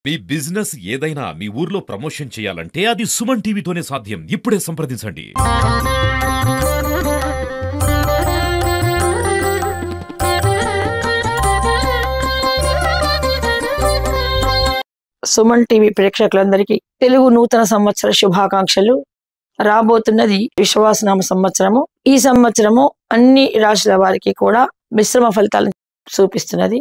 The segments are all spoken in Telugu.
మీ బిజినెస్ ఏదైనా మీ ఊర్లో ప్రమోషన్ చేయాలంటే అది సుమన్ టీవీతోనే సాధ్యం. ఇప్పుడే సంప్రదించండి. సుమన్ టీవీ ప్రేక్షకులందరికీ తెలుగు నూతన సంవత్సర శుభాకాంక్షలు. రాబోతున్నది విశ్వాసనామ సంవత్సరము. ఈ సంవత్సరము అన్ని రాశుల వారికి కూడా మిశ్రమ ఫలితాలను చూపిస్తున్నది.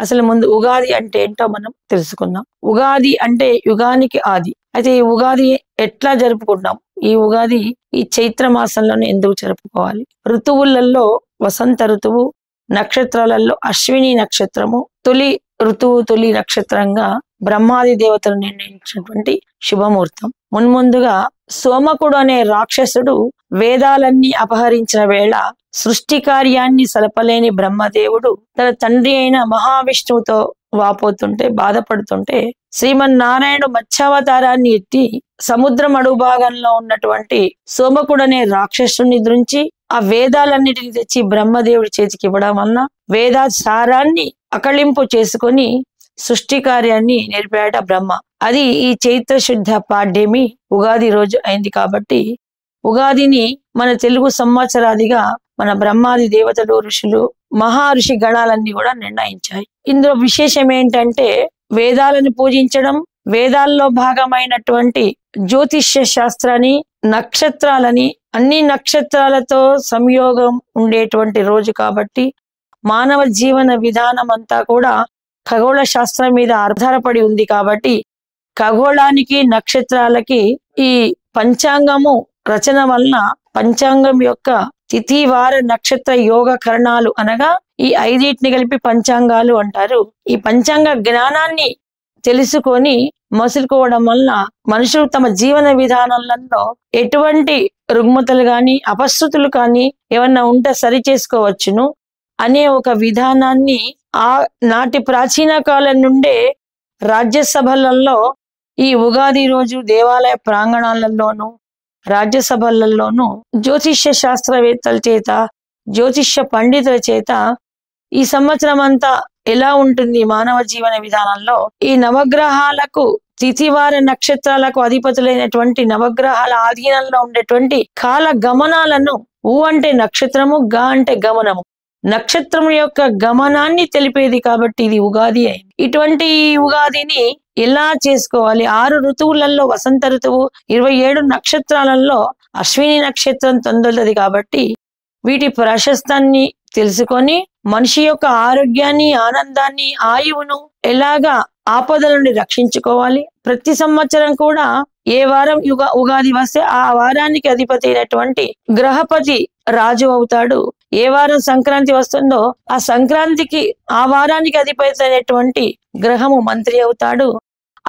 అసలు ముందు ఉగాది అంటే ఏంటో మనం తెలుసుకుందాం. ఉగాది అంటే యుగానికి ఆది. అయితే ఈ ఉగాది ఎట్లా జరుపుకుంటాం? ఈ ఉగాది ఈ చైత్ర మాసంలోనే ఎందుకు జరుపుకోవాలి? ఋతువులలో వసంత ఋతువు, నక్షత్రాలలో అశ్విని నక్షత్రము తొలి ఋతువు, తొలి నక్షత్రంగా బ్రహ్మాది దేవతలు నిర్ణయించినటువంటి శుభముహూర్తం. మున్ముందుగా సోమకుడు అనే రాక్షసుడు వేదాలన్నీ అపహరించిన వేళ సృష్టి కార్యాన్ని సలపలేని బ్రహ్మదేవుడు తన తండ్రి అయిన మహావిష్ణువుతో వాపోతుంటే, బాధపడుతుంటే శ్రీమన్నారాయణుడు మత్స్యావతారాన్ని ఎత్తి సముద్రం అడుగు భాగంలో ఉన్నటువంటి సోమకుడనే రాక్షసుని దృంచి ఆ వేదాలన్నిటిని తెచ్చి బ్రహ్మదేవుడి చేతికి ఇవ్వడం వలన వేదా సారాన్ని అకళింపు చేసుకొని సృష్టి కార్యాన్ని నేర్పాడ బ్రహ్మ. అది ఈ చైత్ర శుద్ధ పాడ్యమి ఉగాది రోజు అయింది. కాబట్టి ఉగాదిని మన తెలుగు సంవత్సరాదిగా మన బ్రహ్మాది దేవతలు, ఋషులు, మహర్షి గణాలన్నీ కూడా నిర్ణయించాయి. ఇందులో విశేషం ఏంటంటే వేదాలను పూజించడం, వేదాల్లో భాగమైనటువంటి జ్యోతిష్య శాస్త్రాన్ని, నక్షత్రాలని, అన్ని నక్షత్రాలతో సంయోగం ఉండేటువంటి రోజు కాబట్టి మానవ జీవన విధానం అంతా కూడా ఖగోళ శాస్త్రం మీద ఆధారపడి ఉంది. కాబట్టి ఖగోళానికి, నక్షత్రాలకి ఈ పంచాంగము రచన వలన పంచాంగం యొక్క తిథి, వార, నక్షత్ర, యోగ కరణాలు అనగా ఈ ఐదింటిని కలిపి పంచాంగాలు అంటారు. ఈ పంచాంగ జ్ఞానాన్ని తెలుసుకొని మసులుకోవడం వలన మనుషులు తమ జీవన విధానాలలో ఎటువంటి రుగ్మతలు గాని, అపశృతులు కానీ ఏమన్నా ఉంటే సరి చేసుకోవచ్చును అనే ఒక విధానాన్ని ఆ నాటి ప్రాచీన కాలం నుండే రాజ్యసభలలో ఈ ఉగాది రోజు దేవాలయ ప్రాంగణాలలోనూ, రాజ్యసభలలోనూ జ్యోతిష్య శాస్త్రవేత్తల చేత, జ్యోతిష్య పండితుల చేత ఈ సంవత్సరం అంతా ఎలా ఉంటుంది మానవ జీవన విధానంలో, ఈ నవగ్రహాలకు, తిథివార నక్షత్రాలకు అధిపతులైనటువంటి నవగ్రహాల ఆధీనంలో ఉండేటువంటి కాల గమనాలను, ఊ అంటే నక్షత్రము, గా అంటే గమనము, నక్షత్రం యొక్క గమనాన్ని తెలిపేది కాబట్టి ఇది ఉగాది అయింది. ఇటువంటి ఉగాదిని ఎలా చేసుకోవాలి? 6 ఋతువులలో వసంత ఋతువు, 27 నక్షత్రాలలో అశ్విని నక్షత్రం తొందరది కాబట్టి వీటి ప్రశస్తాన్ని తెలుసుకొని మనిషి యొక్క ఆరోగ్యాన్ని, ఆనందాన్ని, ఆయువును ఎలాగా ఆపదల నుండి రక్షించుకోవాలి. ప్రతి సంవత్సరం కూడా ఏ వారం ఉగాది వస్తే ఆ వారానికి అధిపతి అయినటువంటి గ్రహపతి రాజు అవుతాడు. ఏ వారం సంక్రాంతి వస్తుందో ఆ సంక్రాంతికి, ఆ వారానికి అధిపతి అయినటువంటి గ్రహము మంత్రి అవుతాడు.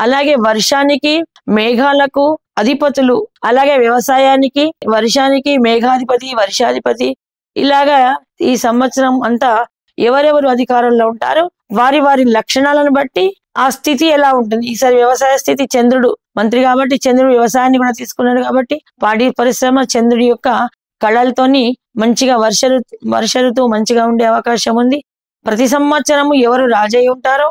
అలాగే వర్షానికి, మేఘాలకు అధిపతులు, అలాగే వ్యవసాయానికి, వర్షానికి మేఘాధిపతి, వర్షాధిపతి, ఇలాగా ఈ సంవత్సరం అంతా ఎవరెవరు అధికారంలో ఉంటారో వారి వారి లక్షణాలను బట్టి ఆ స్థితి ఎలా ఉంటుంది. ఈసారి వ్యవసాయ స్థితి చంద్రుడు మంత్రి కాబట్టి చంద్రుడు వ్యవసాయాన్ని కూడా తీసుకున్నాడు కాబట్టి పాడి పరిశ్రమ చంద్రుడి యొక్క కళలతోని మంచిగా వర్ష ఋతువు మంచిగా ఉండే అవకాశం ఉంది. ప్రతి సంవత్సరము ఎవరు రాజయ్య ఉంటారో,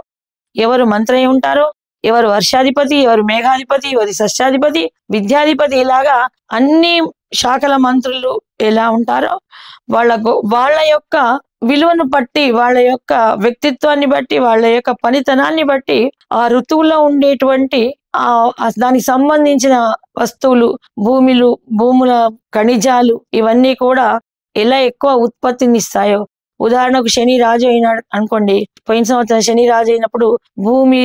ఎవరు మంత్రి అయి ఉంటారో, ఎవరు వర్షాధిపతి, ఎవరు మేఘాధిపతి, ఎవరి సస్యాధిపతి, విద్యాధిపతి, ఇలాగా అన్ని శాఖల మంత్రులు ఎలా ఉంటారో వాళ్ళ యొక్క విలువను బట్టి, వాళ్ళ యొక్క వ్యక్తిత్వాన్ని బట్టి, వాళ్ళ యొక్క పనితనాన్ని బట్టి ఆ ఋతువులో ఉండేటువంటి దానికి సంబంధించిన వస్తువులు, భూముల ఖనిజాలు ఇవన్నీ కూడా ఎలా ఎక్కువ ఉత్పత్తిని ఇస్తాయో. ఉదాహరణకు శని రాజు అయినాడు అనుకోండి, పోయిన సంవత్సరం శని రాజు అయినప్పుడు భూమి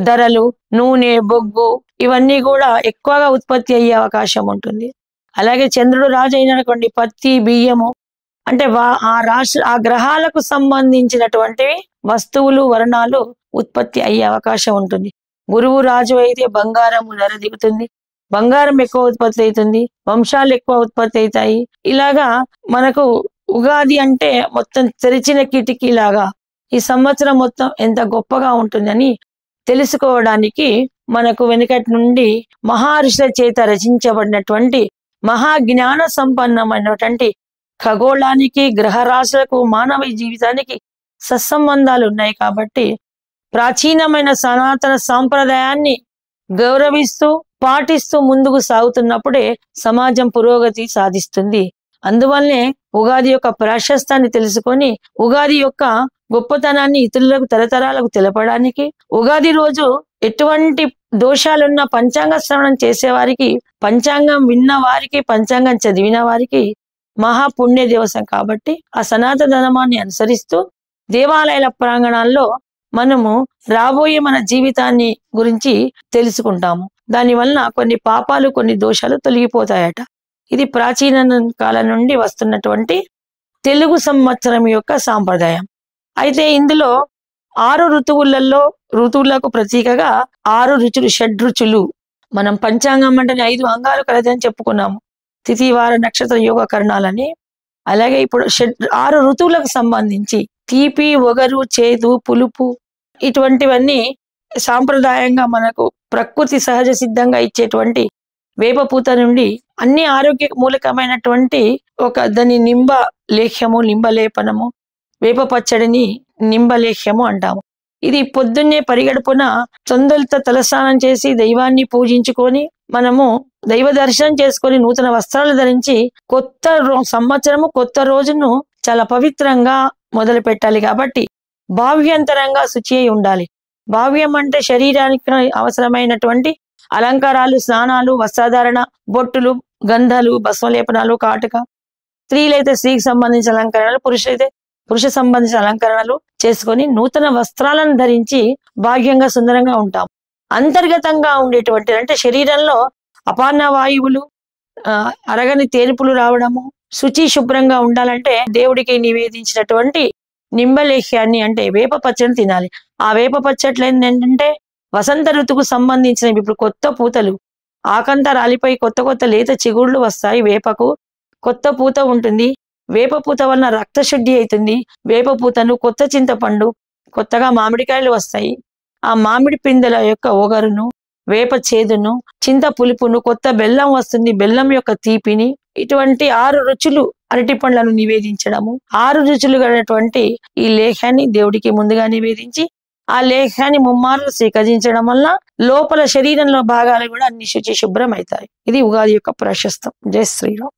ధరలు, నూనె, బొగ్గు ఇవన్నీ కూడా ఎక్కువగా ఉత్పత్తి అయ్యే అవకాశం ఉంటుంది. అలాగే చంద్రుడు రాజు అయినటువంటి పత్తి, బియ్యము, అంటే ఆ గ్రహాలకు సంబంధించినటువంటివి వస్తువులు, వర్ణాలు ఉత్పత్తి అయ్యే అవకాశం ఉంటుంది. గురువు రాజు అయితే బంగారము ధర దిగుతుంది, బంగారం ఎక్కువ ఉత్పత్తి అవుతుంది, వంశాలు ఎక్కువ ఉత్పత్తి అవుతాయి. ఇలాగా మనకు ఉగాది అంటే మొత్తం తెరిచిన కిటికీలాగా ఈ సంవత్సరం మొత్తం ఎంత గొప్పగా ఉంటుందని తెలుసుకోవడానికి మనకు వెనుకటి నుండి మహర్షుల చేత రచించబడినటువంటి మహాజ్ఞాన సంపన్నమైనటువంటి ఖగోళానికి, గ్రహరాశులకు, మానవ జీవితానికి సత్సంబంధాలు ఉన్నాయి. కాబట్టి ప్రాచీనమైన సనాతన సాంప్రదాయాన్ని గౌరవిస్తూ పాటిస్తూ ముందుకు సాగుతున్నప్పుడే సమాజం పురోగతి సాధిస్తుంది. అందువల్లనే ఉగాది యొక్క ప్రాశస్తాన్ని తెలుసుకొని ఉగాది యొక్క గొప్పతనాన్ని ఇతరులకు తరతరాలకు తెలపడానికి, ఉగాది రోజు ఎటువంటి దోషాలున్న పంచాంగ శ్రవణం చేసేవారికి, పంచాంగం విన్న వారికి, పంచాంగం చదివిన వారికి మహాపుణ్య దివసం కాబట్టి ఆ సనాతన ధర్మాన్ని అనుసరిస్తూ దేవాలయాల ప్రాంగణాల్లో మనము రాబోయే మన జీవితాన్ని గురించి తెలుసుకుంటాము. దానివల్ల కొన్ని పాపాలు, కొన్ని దోషాలు తొలగిపోతాయట. ఇది ప్రాచీన కాలం నుండి వస్తున్నటువంటి తెలుగు సంవత్సరం యొక్క సాంప్రదాయం. అయితే ఇందులో 6 ఋతువులకు ప్రతీకగా 6 రుచులు, షడ్రుచులు. మనం పంచాంగం అంటే 5 అంగాలు కలదని చెప్పుకున్నాము, తిథి వార నక్షత్ర యోగ కరణాలని. అలాగే ఇప్పుడు 6 ఋతువులకు సంబంధించి తీపి, ఒగరు, చేదు, పులుపు ఇటువంటివన్నీ సాంప్రదాయంగా మనకు ప్రకృతి సహజ సిద్ధంగా ఇచ్చేటువంటి వేపపూత నుండి అన్ని ఆరోగ్య మూలకమైనటువంటి దాని నింబ లేఖ్యము, నింబలేపనము, వేప పచ్చడిని నింబలేఖ్యము అంటాము. ఇది పొద్దున్నే పరిగడుపున తొందరతో తలస్నానం చేసి దైవాన్ని పూజించుకొని మనము దైవ దర్శనం చేసుకొని నూతన వస్త్రాలు ధరించి కొత్త సంవత్సరము, కొత్త రోజును చాలా పవిత్రంగా మొదలు పెట్టాలి. కాబట్టి భావ్యంతరంగా శుచి అయి ఉండాలి. భావ్యం అంటే శరీరానికి అవసరమైనటువంటి అలంకారాలు, స్నానాలు, వస్త్రధారణ, బొట్టులు, గంధాలు, భస్మలేపనాలు, కాటుక. స్త్రీలైతే స్త్రీకి సంబంధించిన అలంకరణలు, పురుషులైతే పురుష సంబంధించిన అలంకరణలు చేసుకొని నూతన వస్త్రాలను ధరించి భాగ్యంగా సుందరంగా ఉంటాం. అంతర్గతంగా ఉండేటువంటి అంటే శరీరంలో అపాన వాయువులు, అరగని తేనుపులు రావడము, శుచి శుభ్రంగా ఉండాలంటే దేవుడికి నివేదించినటువంటి నింబలేహ్యాన్ని అంటే వేప పచ్చడిని తినాలి. ఆ వేప పచ్చట్లు ఏంటంటే వసంత ఋతువుకు సంబంధించినవి. ఇప్పుడు కొత్త పూతలు, ఆకంత రాలిపోయి కొత్త కొత్త లేత చిగుళ్ళు వస్తాయి. వేపకు కొత్త పూత ఉంటుంది. వేప పూత వలన రక్తశుద్ధి అవుతుంది. వేప పూతను, కొత్త చింతపండు, కొత్తగా మామిడికాయలు వస్తాయి. ఆ మామిడి పిందెల యొక్క ఒగరును, వేప చేదును, చింత పులుపును, కొత్త బెల్లం వస్తుంది, బెల్లం యొక్క తీపిని, ఇటువంటి 6 రుచులు అరటి పండ్లను నివేదించడము. 6 రుచులు కలిగినటువంటి ఈ లేఖ్యాన్ని దేవుడికి ముందుగా నివేదించి ఆ లేఖ్యాన్ని ముమ్మార్లు స్వీకరించడం వల్ల లోపల శరీరంలో భాగాలు కూడా అన్ని శుచి శుభ్రం అవుతాయి. ఇది ఉగాది యొక్క ప్రశస్తం. జై శ్రీరామ్.